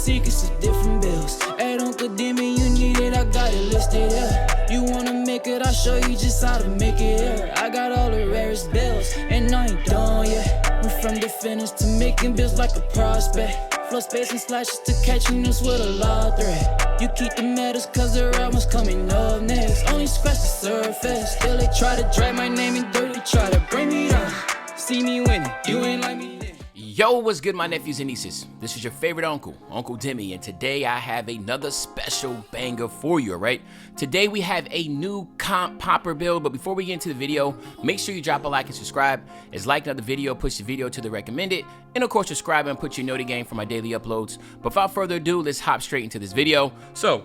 secrets of different bills. Hey, Uncle Demi, you need it, I got it listed, yeah. You wanna make it, I'll show you just how to make it, yeah. I got all the rarest bills, and I ain't done yet. Went from the finish to making bills like a prospect. Flow space and slashes to catching us with a law threat. You keep the medals cause the right one's coming up next. Only scratch the surface. Still they try to drag my name in dirt. They try to bring me down. See me winning, you ain't like me then. Yo, what's good, my nephews and nieces? This is your favorite uncle, Uncle Demi, and today I have another special banger for you, all right? Today we have a new comp popper build, but before we get into the video, make sure you drop a like and subscribe. As liking the video, push the video to the recommended, and of course subscribe and put your notification for my daily uploads. But without further ado, let's hop straight into this video. So,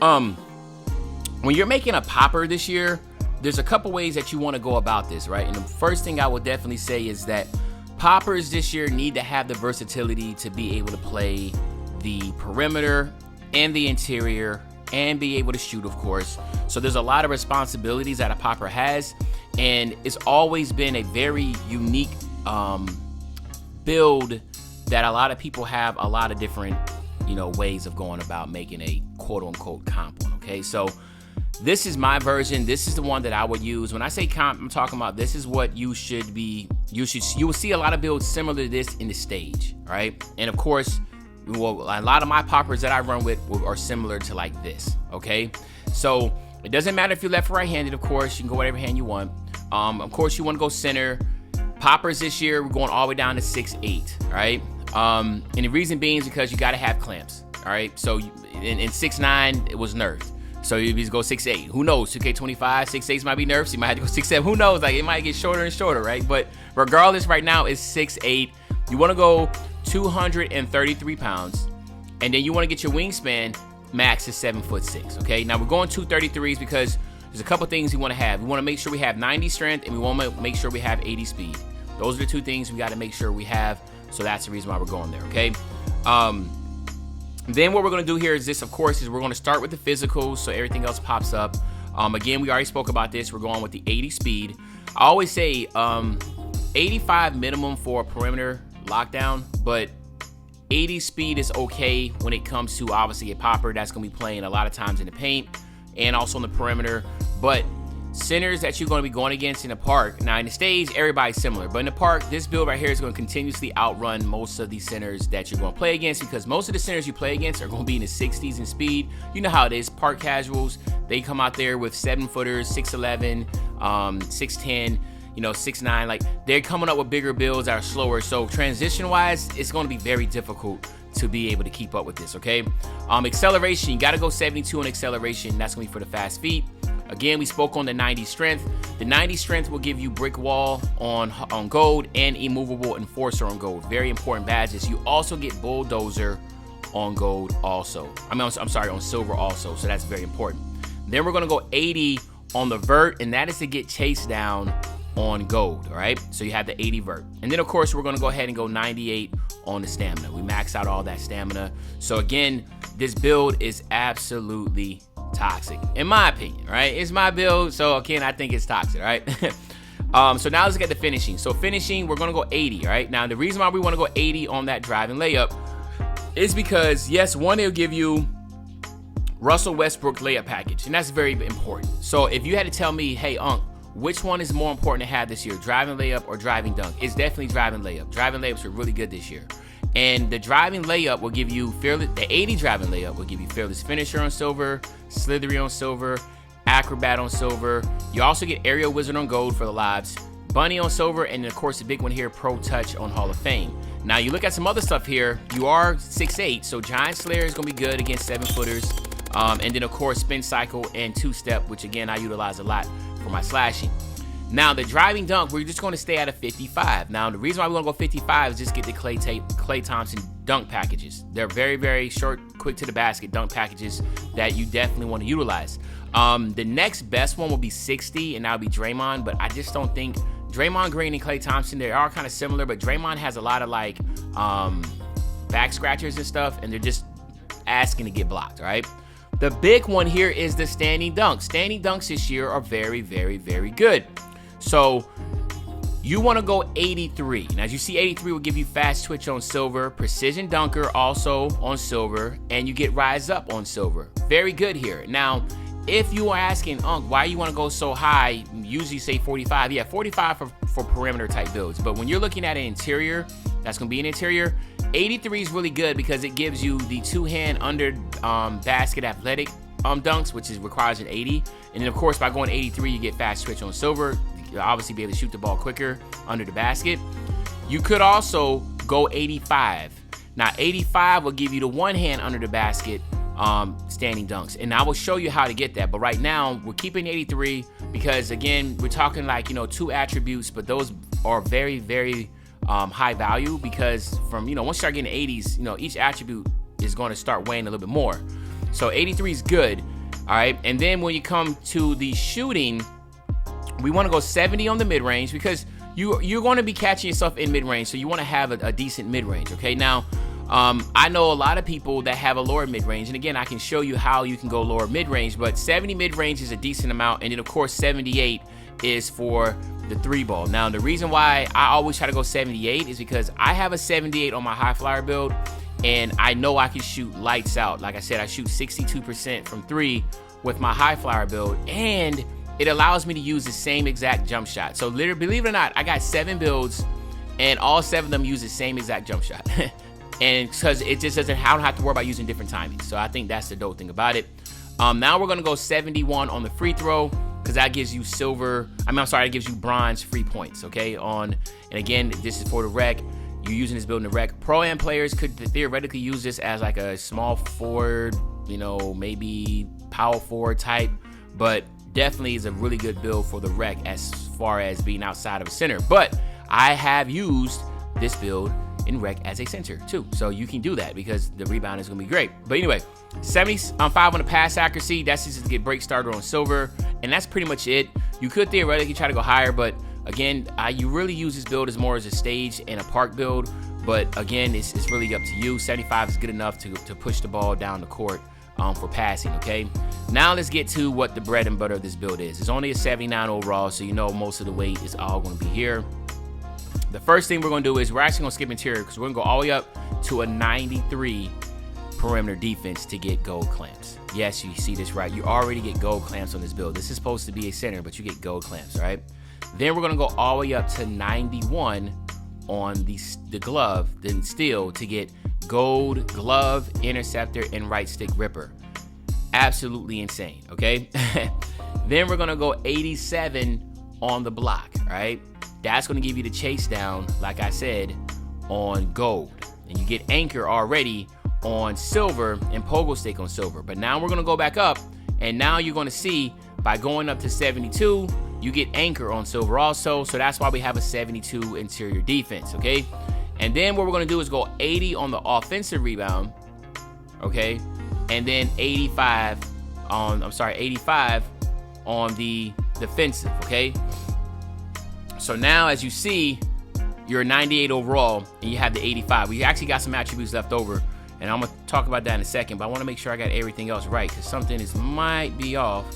when you're making a popper this year, there's a couple ways that you want to go about this, right? And the first thing I would definitely say is that poppers this year need to have the versatility to be able to play the perimeter and the interior and be able to shoot, of course. So there's a lot of responsibilities that a popper has, and it's always been a very unique build that a lot of people have a lot of different, ways of going about making a quote-unquote comp one, okay? So this is my version. This is the one that I would use. When I say comp, I'm talking about this is what you should be, you will see a lot of builds similar to this in the stage, right? And of course, well, a lot of my poppers that I run with are similar to like this, okay? So it doesn't matter if you're left or right-handed, of course, you can go whatever hand you want. Of course, you want to go center. Poppers this year, we're going all the way down to 6'8", all right? And the reason being is because you got to have clamps, all right? So in 6'9", it was nerfed. So you just go 6'8". Who knows? 2K25, 6'8" might be nerfed. So you might have to go 6'7". Who knows? Like, it might get shorter and shorter, right? But regardless, right now it's 6'8". You want to go 233 pounds, and then you want to get your wingspan max to 7'6". Okay. Now we're going 233s because there's a couple things we want to have. We want to make sure we have 90 strength, and we want to make sure we have 80 speed. Those are the two things we got to make sure we have. So that's the reason why we're going there. Okay. Then what we're going to do here is this, of course, is we're going to start with the physicals so everything else pops up. Again, we already spoke about this. We're going with the 80 speed. I always say 85 minimum for a perimeter lockdown, but 80 speed is okay when it comes to obviously a popper that's going to be playing a lot of times in the paint and also on the perimeter. But centers that you're going to be going against in the park, now in the stage, everybody's similar, but in the park, this build right here is going to continuously outrun most of these centers that you're going to play against, because most of the centers you play against are going to be in the 60s in speed. You know how it is. Park casuals, they come out there with 7-footers, 6'11", 6'10", 6'9", like they're coming up with bigger builds that are slower. So transition wise, it's going to be very difficult to be able to keep up with this. Okay. Acceleration, you got to go 72 on acceleration. That's going to be for the fast feet. Again, we spoke on the 90 strength. The 90 strength will give you brick wall on gold and immovable enforcer on gold. Very important badges. You also get bulldozer on gold also. I'm sorry, on silver also. So that's very important. Then we're going to go 80 on the vert, and that is to get chased down on gold, all right? So you have the 80 vert. And then, of course, we're going to go ahead and go 98 on the stamina. We max out all that stamina. So, again, this build is absolutely toxic, in my opinion, right? It's my build, so again, I think it's toxic, right? So now let's get the finishing. So finishing, we're going to go 80, right? Now, the reason why we want to go 80 on that drive and layup is because, yes, one, it'll give you Russell Westbrook layup package, and that's very important. So if you had to tell me, hey, which one is more important to have this year, driving layup or driving dunk? It's definitely driving layup. Driving layups are really good this year. And the driving layup will give you the 80 driving layup will give you fearless finisher on silver, slithery on silver, acrobat on silver. You also get aerial wizard on gold for the lobs, bunny on silver, and of course the big one here, pro touch on Hall of Fame. Now you look at some other stuff here. You are 6'8", so giant slayer is gonna be good against 7-footers. And then of course spin cycle and two-step, which again I utilize a lot for my slashing. Now, the driving dunk, we're just going to stay at a 55. Now, the reason why we want to go 55 is just get the Klay Thompson dunk packages. They're very, very short, quick to the basket dunk packages that you definitely want to utilize. The next best one will be 60, and that'll be Draymond, but I just don't think Draymond Green and Klay Thompson, they are kind of similar, but Draymond has a lot of like back scratchers and stuff, and they're just asking to get blocked, right? The big one here is the standing dunks. Standing dunks this year are very, very, very good. So You want to go 83. Now, as you see, 83 will give you fast twitch on silver, precision dunker also on silver, and you get rise up on silver. Very good here. Now, if you are asking, why you want to go so high, usually say 45. Yeah, 45 for perimeter type builds. But when you're looking at an interior, that's going to be an interior, 83 is really good because it gives you the two-hand under basket athletic dunks, which requires an 80. And then, of course, by going 83, you get fast twitch on silver. You'll obviously be able to shoot the ball quicker under the basket. You could also go 85. Now, 85 will give you the one hand under the basket standing dunks. And I will show you how to get that. But right now, we're keeping 83 because, again, we're talking like, two attributes, but those are very, very high value because from, once you start getting 80s, each attribute is going to start weighing a little bit more. So 83 is good. All right. And then when you come to the shooting, we want to go 70 on the mid-range because you're going to be catching yourself in mid-range, so you want to have a decent mid-range, okay? Now, I know a lot of people that have a lower mid-range, and again, I can show you how you can go lower mid-range, but 70 mid-range is a decent amount, and then, of course, 78 is for the 3-ball. Now, the reason why I always try to go 78 is because I have a 78 on my high flyer build, and I know I can shoot lights out. Like I said, I shoot 62% from 3 with my high flyer build, and it allows me to use the same exact jump shot. So literally, believe it or not, I got 7 builds and all 7 of them use the same exact jump shot. And because it just doesn't, I don't have to worry about using different timings. So I think that's the dope thing about it. Now we're gonna go 71 on the free throw because that gives you it gives you bronze free points, okay? And again, this is for the rec. You're using this build in the rec. Pro-Am players could theoretically use this as like a small forward, maybe power forward type, but definitely is a really good build for the rec as far as being outside of a center. But I have used this build in rec as a center too. So you can do that because the rebound is going to be great. But anyway, 75 on the pass accuracy. That's just to get break starter on silver. And that's pretty much it. You could theoretically try to go higher, but again, you really use this build as more as a stage and a park build. But again, it's really up to you. 75 is good enough to push the ball down the court for passing, okay? Now let's get to what the bread and butter of this build is. It's only a 79 overall, so most of the weight is all going to be here. The first thing we're going to do is we're actually going to skip interior because we're going to go all the way up to a 93 perimeter defense to get gold clamps. Yes, you see this right. You already get gold clamps on this build. This is supposed to be a center, but you get gold clamps, right? Then we're going to go all the way up to 91 on the glove, then steel to get gold glove, interceptor, and right stick ripper. Absolutely insane, okay? Then we're gonna go 87 on the block, right? That's gonna give you the chase down, like I said, on gold. And you get anchor already on silver and pogo stick on silver. But now we're gonna go back up, and now you're gonna see by going up to 72, you get anchor on silver also. So that's why we have a 72 interior defense, okay? And then what we're going to do is go 80 on the offensive rebound, okay? And then 85 on the defensive, okay? So now, as you see, you're a 98 overall, and you have the 85. We actually got some attributes left over, and I'm going to talk about that in a second, but I want to make sure I got everything else right, because something might be off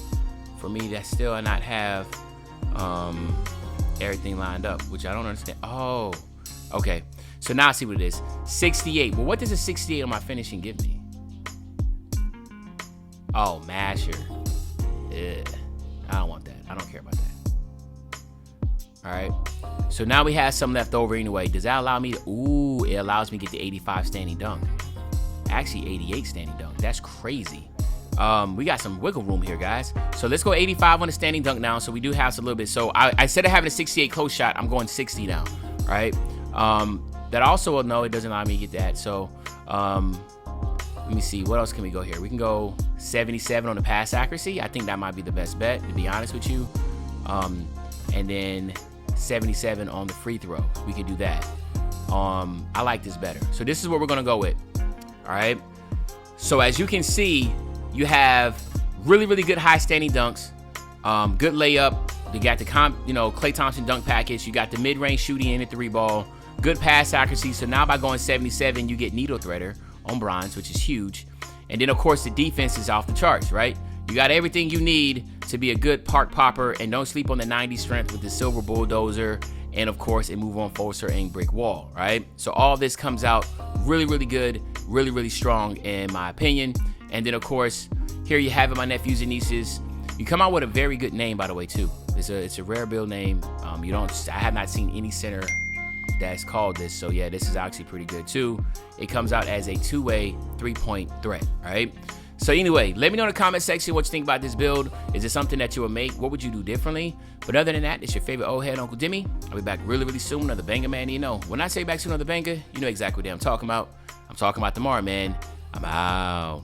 for me that still not have everything lined up, which I don't understand. Oh, okay. So now I see what it is. 68. Well, what does a 68 on my finishing give me? Oh, masher. Ugh. I don't want that. I don't care about that. All right. So now we have some left over anyway. Does that allow me to... Ooh, it allows me to get the 85 standing dunk. Actually, 88 standing dunk. That's crazy. We got some wiggle room here, guys. So let's go 85 on the standing dunk now. So we do have a little bit. So I instead of having a 68 close shot, I'm going 60 now. All right. That also, no, it doesn't allow me to get that. So let me see. What else can we go here? We can go 77 on the pass accuracy. I think that might be the best bet, to be honest with you. And then 77 on the free throw. We could do that. I like this better. So this is what we're going to go with. All right. So as you can see, you have really, really good high standing dunks. Good layup. You got the Klay Thompson dunk package. You got the mid-range shooting in the 3-ball. Good pass accuracy. So now by going 77, you get needle threader on bronze, which is huge. And then, of course, the defense is off the charts, right? You got everything you need to be a good park popper, and don't sleep on the 90 strength with the silver bulldozer and of course a move on Forcer and brick wall, right? So all this comes out really, really good, really, really strong in my opinion. And then of course, here you have it, my nephews and nieces. You come out with a very good name, by the way, too. It's a rare build name. I have not seen any center that's called this. So yeah, this is actually pretty good too. It comes out as a two-way 3-point threat, right? So anyway, let me know in the comment section what you think about this build. Is it something that you would make? What would you do differently? But other than that, it's your favorite old head, Uncle Demi. I'll be back really, really soon. Another banger, man. You know, when I say back to another banger, you know exactly what I'm talking about. I'm talking about tomorrow, man. I'm out.